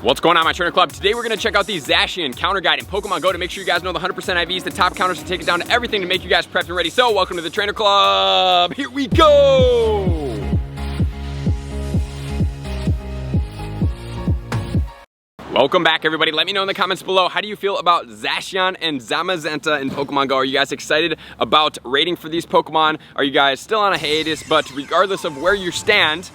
What's going on, my trainer club? Today we're going to check out the Zacian counter guide in Pokemon Go to make sure you guys know the 100% IVs, the top counters to take it down to everything to make you guys prepped and ready. So welcome to the trainer club. Here we go. Welcome back, everybody. Let me know in the comments below, how do you feel about Zacian and Zamazenta in Pokemon Go? Are you guys excited about rating for these Pokemon? Are you guys still on a hiatus? But regardless of where you stand,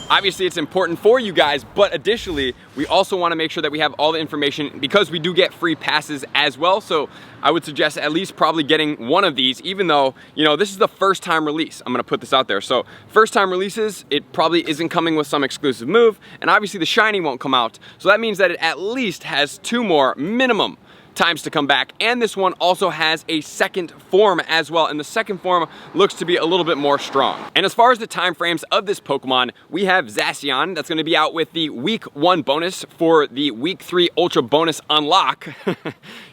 obviously it's important for you guys, but additionally, we also want to make sure that we have all the information because we do get free passes as well. So I would suggest at least probably getting one of these, even though, you know, this is the first time release. I'm going to put this out there. So first time releases, it probably isn't coming with some exclusive move, and obviously the shiny won't come out. So that means that it at least has 2 more minimum times to come back, and this one also has a second form as well, and the second form looks to be a little bit more strong. And as far as the time frames of this Pokemon, we have Zacian that's going to be out with the week 1 bonus for the week 3 ultra bonus unlock.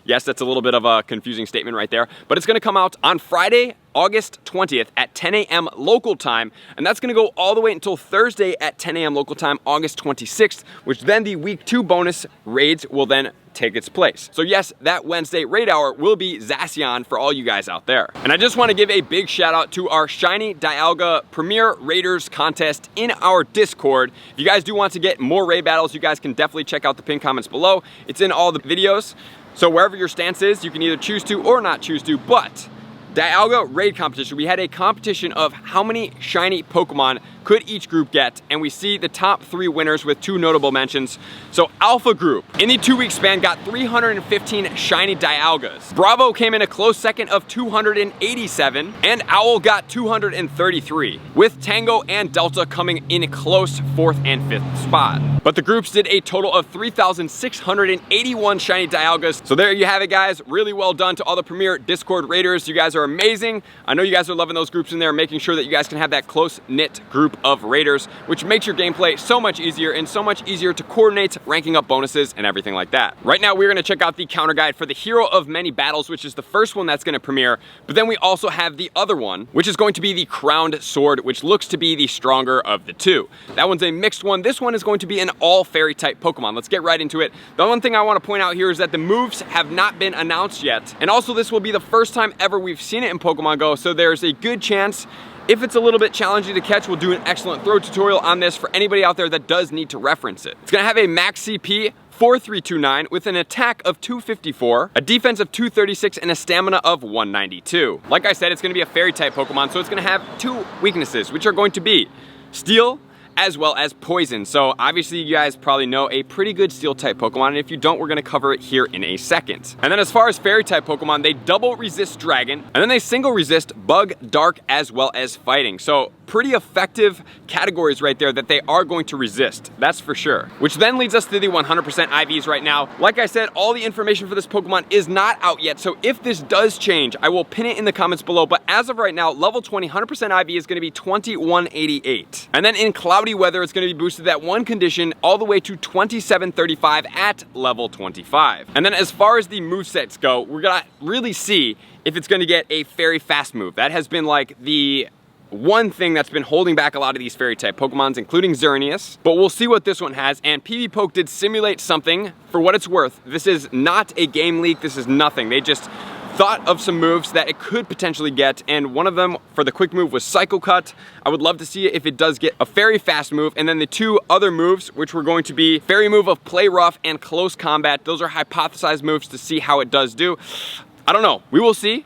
Yes, that's a little bit of a confusing statement right there, but it's going to come out on Friday, August 20th at 10 a.m. local time, and that's going to go all the way until Thursday at 10 a.m. local time, August 26th, which then the week 2 bonus raids will then take its place. So yes, that Wednesday raid hour will be Zacian for all you guys out there. And I just want to give a big shout out to our Shiny Dialga Premier Raiders contest in our Discord. If you guys do want to get more raid battles, you guys can definitely check out the pinned comments below. It's in all the videos. So wherever your stance is, you can either choose to or not choose to, but Dialga raid competition, we had a competition of how many shiny Pokemon could each group get, and we see the top 3 winners with 2 notable mentions. So Alpha Group, in the 2-week span, got 315 shiny Dialgas. Bravo came in a close second of 287, and Owl got 233, with Tango and Delta coming in close 4th and 5th spot. But the groups did a total of 3,681 shiny Dialgas. So there you have it, guys. Really well done to all the Premier Discord Raiders. You guys are amazing. I know you guys are loving those groups in there, making sure that you guys can have that close-knit group of raiders, which makes your gameplay so much easier and so much easier to coordinate, ranking up bonuses and everything like that. Right now, we're going to check out the counter guide for the Hero of Many Battles, which is the first one that's going to premiere, but then we also have the other one, which is going to be the Crowned Sword, which looks to be the stronger of the 2. That one's a mixed one. This one is going to be an all fairy type Pokemon. Let's get right into it. The one thing I want to point out here is that the moves have not been announced yet, and also this will be the first time ever we've seen it in Pokemon Go, so there's a good chance if it's a little bit challenging to catch, we'll do an excellent throw tutorial on this for anybody out there that does need to reference it. It's gonna have a max CP 4329 with an attack of 254, a defense of 236, and a stamina of 192. Like I said, it's gonna be a fairy type Pokemon, so it's gonna have 2 weaknesses, which are going to be Steel as well as Poison. So obviously you guys probably know a pretty good Steel type Pokemon, and if you don't, we're gonna cover it here in a second. And then as far as Fairy type Pokemon, they double resist Dragon, and then they single resist Bug, Dark, as well as Fighting. So pretty effective categories right there that they are going to resist, that's for sure. Which then leads us to the 100% IVs right now. Like I said, all the information for this Pokemon is not out yet, so if this does change, I will pin it in the comments below, but as of right now, level 20, 100% IV is gonna be 2188. And then in Cloudy Weather, it's gonna be boosted that 1 condition all the way to 2735 at level 25. And then as far as the movesets go, we're gonna really see if it's gonna get a Fairy Fast move. That has been like the one thing that's been holding back a lot of these fairy type Pokemons, including Xerneas. But we'll see what this one has, and PvPoke did simulate something. For what it's worth, this is not a game leak, this is nothing. They just thought of some moves that it could potentially get, and one of them for the quick move was Psycho Cut. I would love to see if it does get a Fairy Fast move, and then the 2 other moves, which were going to be Fairy move of Play Rough and Close Combat. Those are hypothesized moves to see how it does do. I don't know, we will see.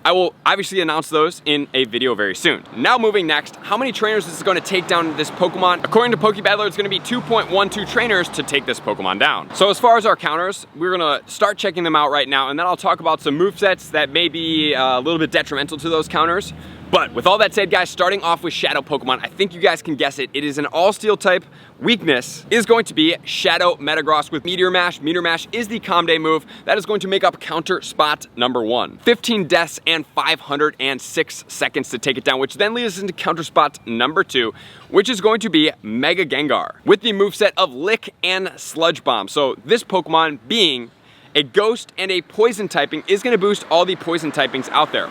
I will obviously announce those in a video very soon. Now moving next, how many trainers is going to take down this Pokemon? According to PokeBattler, it's going to be 2.12 trainers to take this Pokemon down. So as far as our counters, we're going to start checking them out right now, and then I'll talk about some movesets that may be a little bit detrimental to those counters. But with all that said, guys, starting off with Shadow Pokemon, I think you guys can guess it. It is an all-steel type. Weakness is going to be Shadow Metagross with Meteor Mash. Meteor Mash is the Comday move. That is going to make up counter spot number 1. 15 deaths and 506 seconds to take it down, which then leads us into counter spot number 2, which is going to be Mega Gengar with the moveset of Lick and Sludge Bomb. So this Pokemon, being a Ghost and a Poison typing, is going to boost all the Poison typings out there.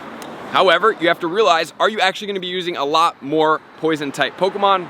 However, you have to realize, are you actually going to be using a lot more Poison type Pokemon?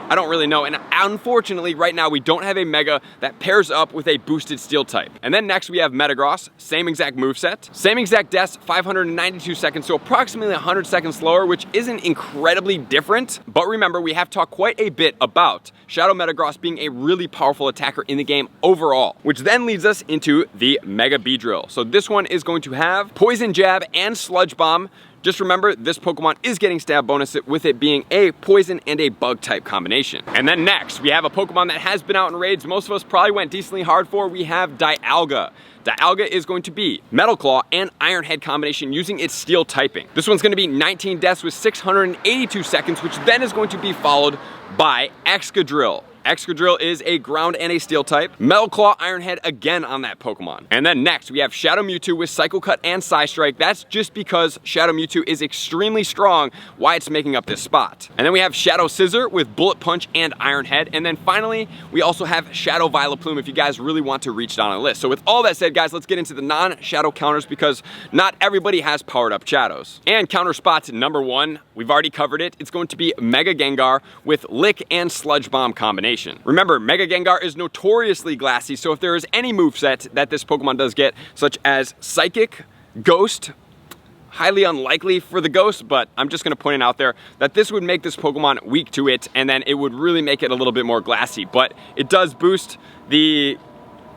I don't really know. And unfortunately, right now, we don't have a Mega that pairs up with a boosted Steel type. And then next we have Metagross, same exact moveset, same exact deaths, 592 seconds, so approximately 100 seconds slower, which isn't incredibly different. But remember, we have talked quite a bit about Shadow Metagross being a really powerful attacker in the game overall, which then leads us into the Mega Beedrill. So this one is going to have Poison Jab and Sludge Bomb. Just remember, this Pokemon is getting stab bonus with it being a poison and a bug type combination. And then next, we have a Pokemon that has been out in raids. Most of us probably went decently hard for. We have Dialga. Dialga is going to be Metal Claw and Iron Head combination using its Steel typing. This one's going to be 19 deaths with 682 seconds, which then is going to be followed by Excadrill. Excadrill is a ground and a Steel type. Metal Claw, Iron Head again on that Pokemon. And then next we have Shadow Mewtwo with Psycho Cut and Psystrike. That's just because Shadow Mewtwo is extremely strong, why it's making up this spot. And then we have Shadow Scissor with Bullet Punch and Iron Head. And then finally, we also have Shadow Vileplume if you guys really want to reach down a list. So with all that said, guys, let's get into the non-Shadow counters because not everybody has powered up Shadows. And counter spot number one, we've already covered it. It's going to be Mega Gengar with Lick and Sludge Bomb combination. Remember, Mega Gengar is notoriously glassy, so if there is any moveset that this Pokemon does get, such as Psychic, Ghost, highly unlikely for the Ghost, but I'm just going to point it out there that this would make this Pokemon weak to it, and then it would really make it a little bit more glassy, but it does boost the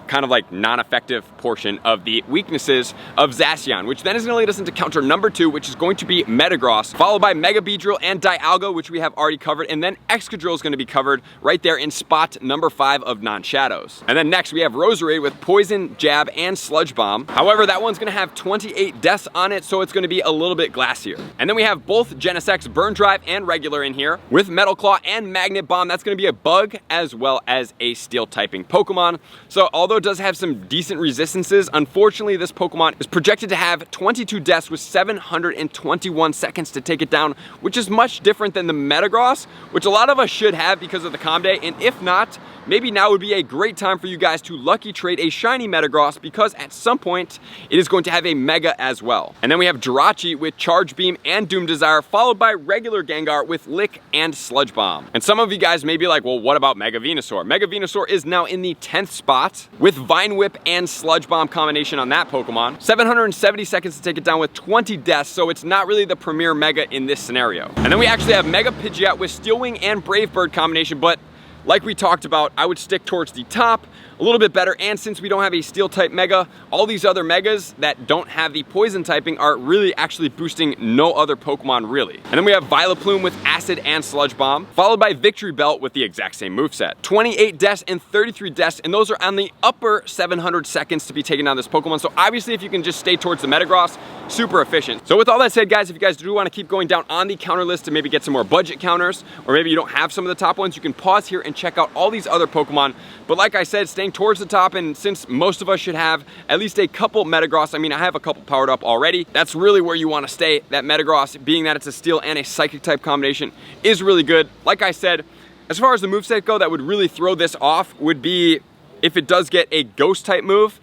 kind of like non-effective portion of the weaknesses of Zacian, which then is going to lead us into counter number two, which is going to be Metagross, followed by Mega Beedrill and Dialga, which we have already covered, and then Excadrill is going to be covered right there in spot number 5 of non-shadows. And then next we have Roserade with Poison, Jab, and Sludge Bomb. However, that one's going to have 28 deaths on it, so it's going to be a little bit glassier. And then we have both Genesects Burn Drive and Regular in here with Metal Claw and Magnet Bomb. That's going to be a bug as well as a Steel typing Pokemon. So although it does have some decent resistances, unfortunately this Pokemon is projected to have 22 deaths with 721 seconds to take it down, which is much different than the Metagross, which a lot of us should have because of the Comm Day, and if not, maybe now would be a great time for you guys to lucky trade a shiny Metagross because at some point it is going to have a Mega as well. And then we have Jirachi with Charge Beam and Doom Desire, followed by regular Gengar with Lick and Sludge Bomb. And some of you guys may be like, well, what about Mega Venusaur? Mega Venusaur is now in the 10th spot with Vine Whip and Sludge Bomb combination on that Pokemon. 770 seconds to take it down with 20 deaths, so it's not really the premier Mega in this scenario. And then we actually have Mega Pidgeot with Steel Wing and Brave Bird combination, but like we talked about, I would stick towards the top a little bit better, and since we don't have a Steel type Mega, all these other Megas that don't have the Poison typing are really actually boosting no other Pokemon really. And then we have Vileplume with Acid and Sludge Bomb, followed by Victory Belt with the exact same moveset. 28 deaths and 33 deaths, and those are on the upper 700 seconds to be taking down this Pokemon, so obviously if you can just stay towards the Metagross, super efficient. So with all that said, guys, if you guys do want to keep going down on the counter list to maybe get some more budget counters, or maybe you don't have some of the top ones, you can pause here and check out all these other Pokemon. But like I said, staying towards the top, and since most of us should have at least a couple Metagross, I mean, I have a couple powered up already, that's really where you want to stay. That Metagross, being that it's a Steel and a Psychic type combination, is really good. Like I said, as far as the moveset go, that would really throw this off would be if it does get a Ghost type move,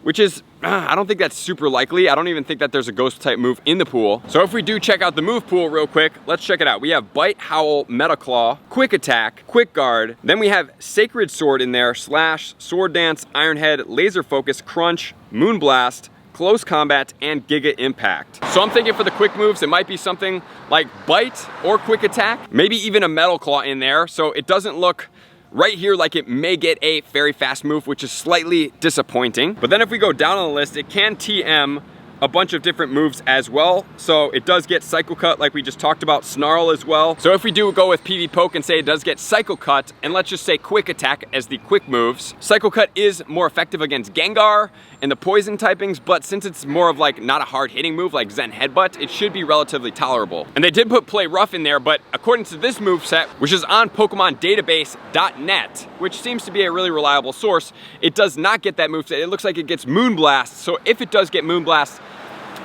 which is, I don't think that's super likely. I don't even think that there's a Ghost type move in the pool. So if we do check out the move pool real quick, let's check it out. We have Bite, Howl, Metal Claw, Quick Attack, Quick Guard. Then we have Sacred Sword in there, Slash, Sword Dance, Iron Head, Laser Focus, Crunch, Moonblast, Close Combat, and Giga Impact. So I'm thinking for the quick moves, it might be something like Bite or Quick Attack, maybe even a Metal Claw in there, so it doesn't look right here like it may get a very fast move, which is slightly disappointing. But then if we go down on the list, it can TM a bunch of different moves as well. So it does get Psycho Cut like we just talked about, Snarl as well. So if we do go with PV Poke and say it does get Psycho Cut, and let's just say Quick Attack as the quick moves, Psycho Cut is more effective against Gengar and the Poison typings, but since it's more of like not a hard hitting move like Zen Headbutt, it should be relatively tolerable. And they did put Play Rough in there, but according to this moveset, which is on PokemonDatabase.net, which seems to be a really reliable source, it does not get that moveset. It looks like it gets Moonblast. So if it does get Moonblast,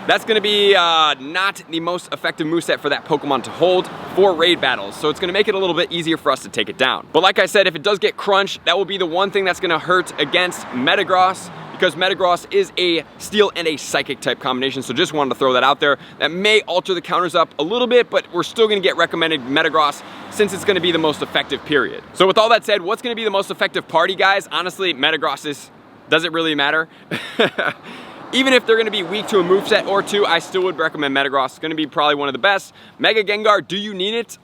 that's going to be not the most effective moveset for that Pokemon to hold for raid battles. So it's going to make it a little bit easier for us to take it down. But like I said, if it does get Crunch, that will be the one thing that's going to hurt against Metagross, because Metagross is a Steel and a Psychic type combination, so just wanted to throw that out there. That may alter the counters up a little bit, but we're still gonna get recommended Metagross since it's gonna be the most effective, period. So with all that said, what's gonna be the most effective party, guys? Honestly, Metagross does it really matter? Even if they're gonna be weak to a moveset or two, I still would recommend Metagross. It's gonna be probably one of the best. Mega Gengar, do you need it?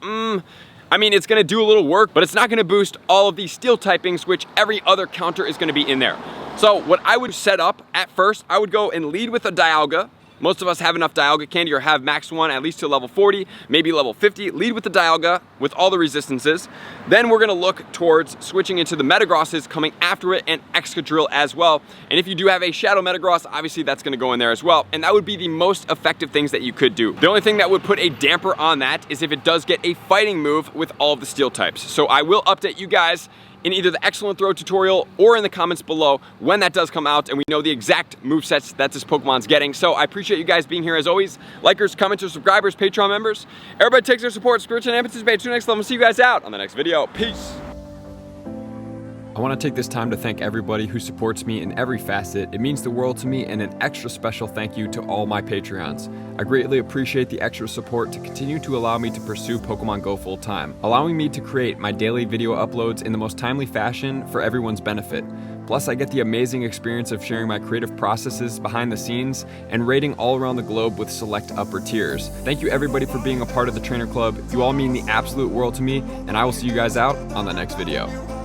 I mean, it's gonna do a little work, but it's not gonna boost all of these Steel typings, which every other counter is gonna be in there. So what I would set up at first, I would go and lead with a Dialga. Most of us have enough Dialga candy or have max one at least to level 40, maybe level 50. Lead with the Dialga with all the resistances. Then we're gonna look towards switching into the Metagrosses coming after it, and Excadrill as well. And if you do have a Shadow Metagross, obviously that's gonna go in there as well. And that would be the most effective things that you could do. The only thing that would put a damper on that is if it does get a fighting move with all of the Steel types. So I will update you guys in either the Excellent Throw tutorial or in the comments below when that does come out and we know the exact movesets that this Pokemon's getting. So I appreciate you guys being here as always. Likers, commenters, subscribers, Patreon members. Everybody takes their support, spiritual and participate to the next level. See you guys out on the next video. Peace. I want to take this time to thank everybody who supports me in every facet. It means the world to me, and an extra special thank you to all my Patreons. I greatly appreciate the extra support to continue to allow me to pursue Pokemon Go full time, allowing me to create my daily video uploads in the most timely fashion for everyone's benefit. Plus, I get the amazing experience of sharing my creative processes behind the scenes and rating all around the globe with select upper tiers. Thank you everybody for being a part of the Trainer Club. You all mean the absolute world to me, and I will see you guys out on the next video.